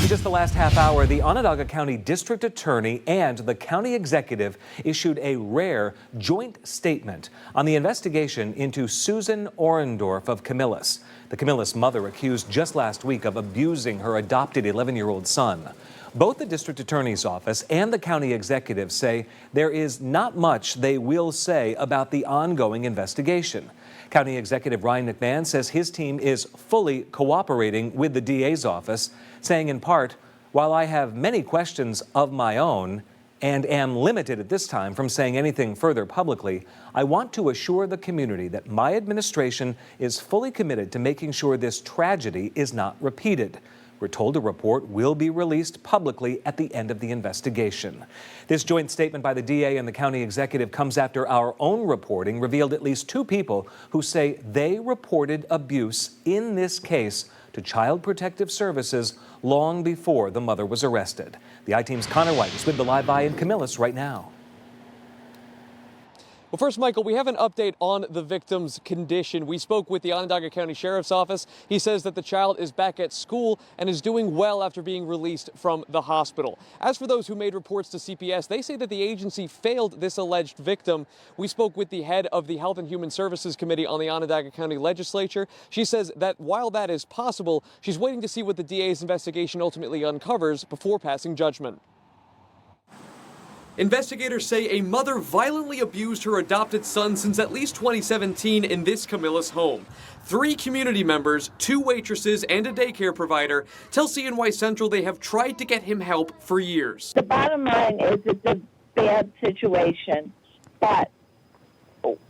In just the last half hour, the Onondaga County District Attorney and the county executive issued a rare joint statement on the investigation into Susan Orendorff of Camillus. The Camillus mother accused just last week of abusing her adopted 11-year-old son. Both the district attorney's office and the county executive say there is not much they will say about the ongoing investigation. County Executive Ryan McMahon says his team is fully cooperating with the DA's office, saying in part, "While I have many questions of my own and am limited at this time from saying anything further publicly, I want to assure the community that my administration is fully committed to making sure this tragedy is not repeated." We're told a report will be released publicly at the end of the investigation. This joint statement by the DA and the county executive comes after our own reporting revealed at least 2 people who say they reported abuse in this case to Child Protective Services long before the mother was arrested. The I-Team's Connor White is with the Live Buy in Camillus right now. Well, first, Michael, we have an update on the victim's condition. We spoke with the Onondaga County Sheriff's Office. He says that the child is back at school and is doing well after being released from the hospital. As for those who made reports to CPS, they say that the agency failed this alleged victim. We spoke with the head of the Health and Human Services Committee on the Onondaga County Legislature. She says that while that is possible, she's waiting to see what the DA's investigation ultimately uncovers before passing judgment. Investigators say a mother violently abused her adopted son since at least 2017 in this Camillus home. 3 community members, 2 waitresses, and a daycare provider tell CNY Central they have tried to get him help for years. The bottom line is it's a bad situation, but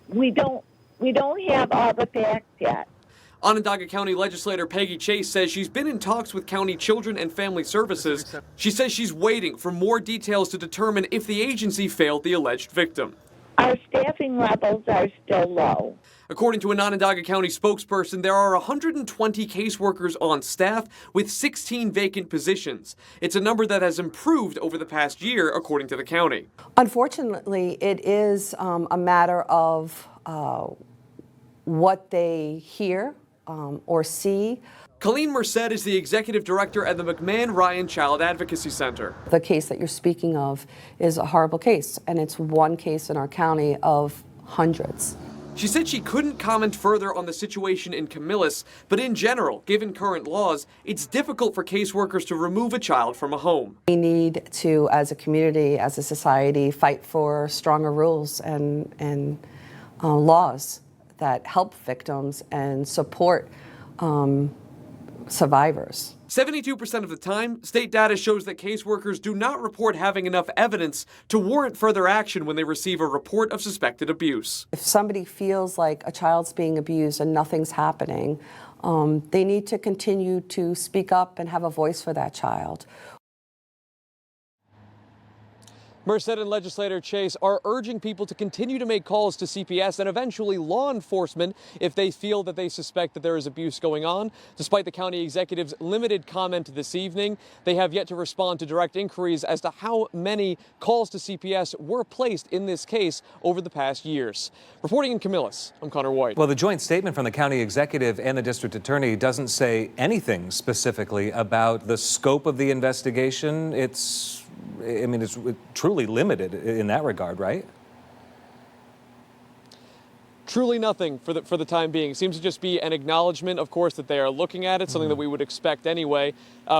we don't have all the facts yet. Onondaga County Legislator Peggy Chase says she's been in talks with County Children and Family Services. She says she's waiting for more details to determine if the agency failed the alleged victim. Our staffing levels are still low. According to an Onondaga County spokesperson, there are 120 caseworkers on staff with 16 vacant positions. It's a number that has improved over the past year, according to the county. Unfortunately, it is a matter of what they hear or see. Colleen Merced is the executive director at the McMahon Ryan Child Advocacy Center. The case that you're speaking of is a horrible case, and it's one case in our county of hundreds. She said she couldn't comment further on the situation in Camillus, but in general, given current laws, it's difficult for caseworkers to remove a child from a home. We need to, as a community, as a society, fight for stronger rules and laws that help victims and support survivors. 72% of the time, state data shows that caseworkers do not report having enough evidence to warrant further action when they receive a report of suspected abuse. If somebody feels like a child's being abused and nothing's happening, they need to continue to speak up and have a voice for that child. Merced and Legislator Chase are urging people to continue to make calls to CPS and eventually law enforcement if they feel that they suspect that there is abuse going on. Despite the county executive's limited comment this evening, they have yet to respond to direct inquiries as to how many calls to CPS were placed in this case over the past years. Reporting in Camillus, I'm Connor White. Well, the joint statement from the county executive and the district attorney doesn't say anything specifically about the scope of the investigation. It's truly limited in that regard, right? Truly nothing for the time being. It seems to just be an acknowledgement, of course, that they are looking at it, something that we would expect anyway.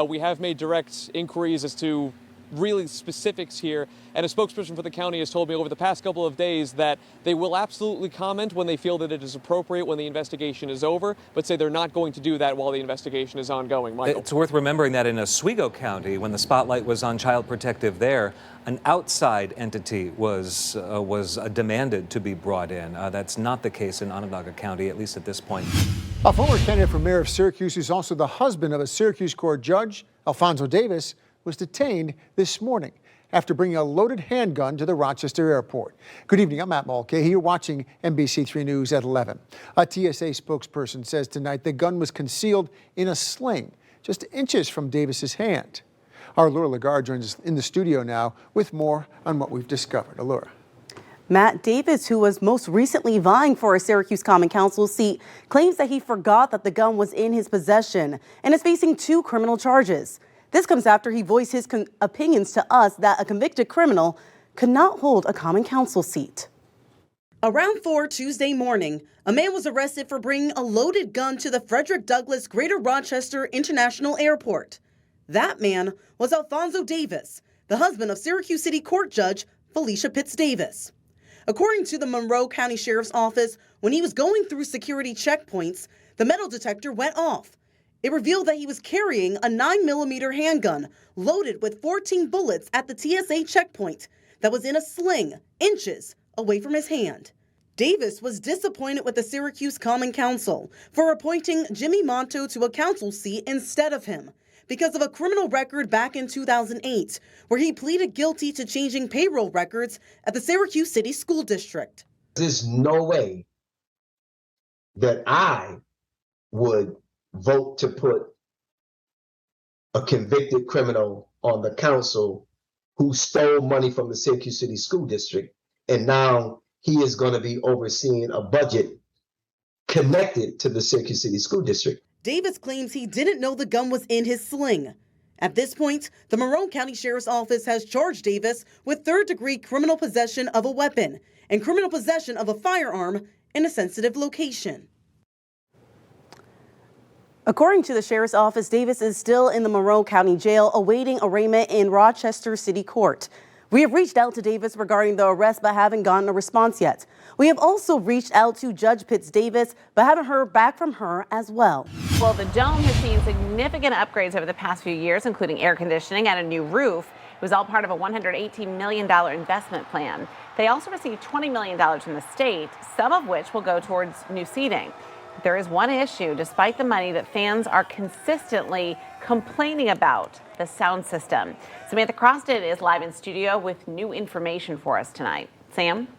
We have made direct inquiries as to really specifics here, and a spokesperson for the county has told me over the past couple of days that they will absolutely comment when they feel that it is appropriate when the investigation is over, but say they're not going to do that while the investigation is ongoing. Michael. It's worth remembering that in Oswego County, when the spotlight was on Child Protective there, an outside entity was demanded to be brought in. That's not the case in Onondaga County, at least at this point. A former candidate for mayor of Syracuse, who's also the husband of a Syracuse court judge, Alfonso Davis, was detained this morning after bringing a loaded handgun to the Rochester airport. Good evening, I'm Matt Mulcahy. You're watching NBC3 News at 11. A TSA spokesperson says tonight the gun was concealed in a sling just inches from Davis's hand. Our Allura Lagarde joins us in the studio now with more on what we've discovered. Allura. Matt Davis, who was most recently vying for a Syracuse Common Council seat, claims that he forgot that the gun was in his possession and is facing 2 criminal charges. This comes after he voiced his opinions to us that a convicted criminal could not hold a common council seat. Around 4 Tuesday morning, a man was arrested for bringing a loaded gun to the Frederick Douglass Greater Rochester International Airport. That man was Alphonso Davis, the husband of Syracuse City Court Judge Felicia Pitts Davis. According to the Monroe County Sheriff's Office, when he was going through security checkpoints, the metal detector went off. It revealed that he was carrying a 9mm handgun loaded with 14 bullets at the TSA checkpoint that was in a sling inches away from his hand. Davis was disappointed with the Syracuse Common Council for appointing Jimmy Monto to a council seat instead of him because of a criminal record back in 2008, where he pleaded guilty to changing payroll records at the Syracuse City School District. There's no way that I would vote to put a convicted criminal on the council who stole money from the Syracuse City School District, and now he is going to be overseeing a budget connected to the Syracuse City School District. Davis claims he didn't know the gun was in his sling. At this point, the Monroe County Sheriff's Office has charged Davis with third-degree criminal possession of a weapon and criminal possession of a firearm in a sensitive location. According to the Sheriff's Office, Davis is still in the Monroe County Jail awaiting arraignment in Rochester City Court. We have reached out to Davis regarding the arrest but haven't gotten a response yet. We have also reached out to Judge Pitts Davis but haven't heard back from her as well. Well, the Dome has seen significant upgrades over the past few years, including air conditioning and a new roof. It was all part of a $118 million investment plan. They also received $20 million from the state, some of which will go towards new seating. There is one issue, despite the money, that fans are consistently complaining about: the sound system. Samantha Croston is live in studio with new information for us tonight. Sam?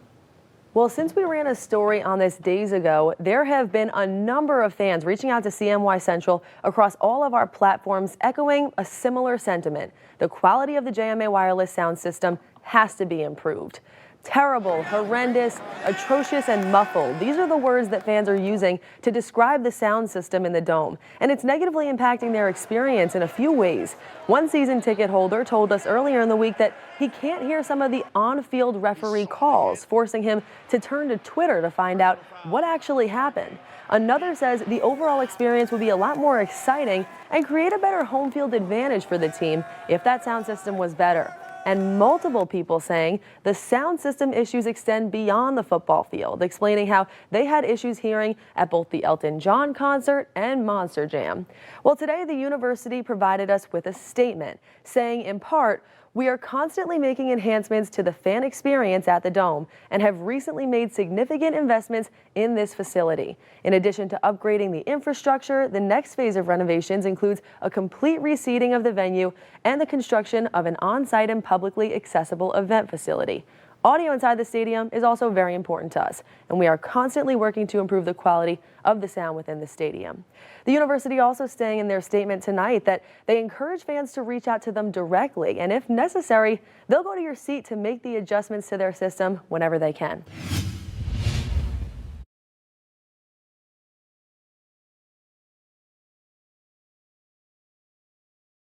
Well, since we ran a story on this days ago, there have been a number of fans reaching out to CNY Central across all of our platforms, echoing a similar sentiment. The quality of the JMA wireless sound system has to be improved. Terrible, horrendous, atrocious, and muffled. These are the words that fans are using to describe the sound system in the Dome, and it's negatively impacting their experience in a few ways. One season ticket holder told us earlier in the week that he can't hear some of the on-field referee calls, forcing him to turn to Twitter to find out what actually happened. Another says the overall experience would be a lot more exciting and create a better home field advantage for the team if that sound system was better. And multiple people saying the sound system issues extend beyond the football field, explaining how they had issues hearing at both the Elton John concert and Monster Jam. Well, today the university provided us with a statement saying, in part, we are constantly making enhancements to the fan experience at the Dome and have recently made significant investments in this facility. In addition to upgrading the infrastructure, the next phase of renovations includes a complete reseating of the venue and the construction of an on-site and publicly accessible event facility. Audio inside the stadium is also very important to us, and we are constantly working to improve the quality of the sound within the stadium. The university also saying in their statement tonight that they encourage fans to reach out to them directly, and if necessary, they'll go to your seat to make the adjustments to their system whenever they can.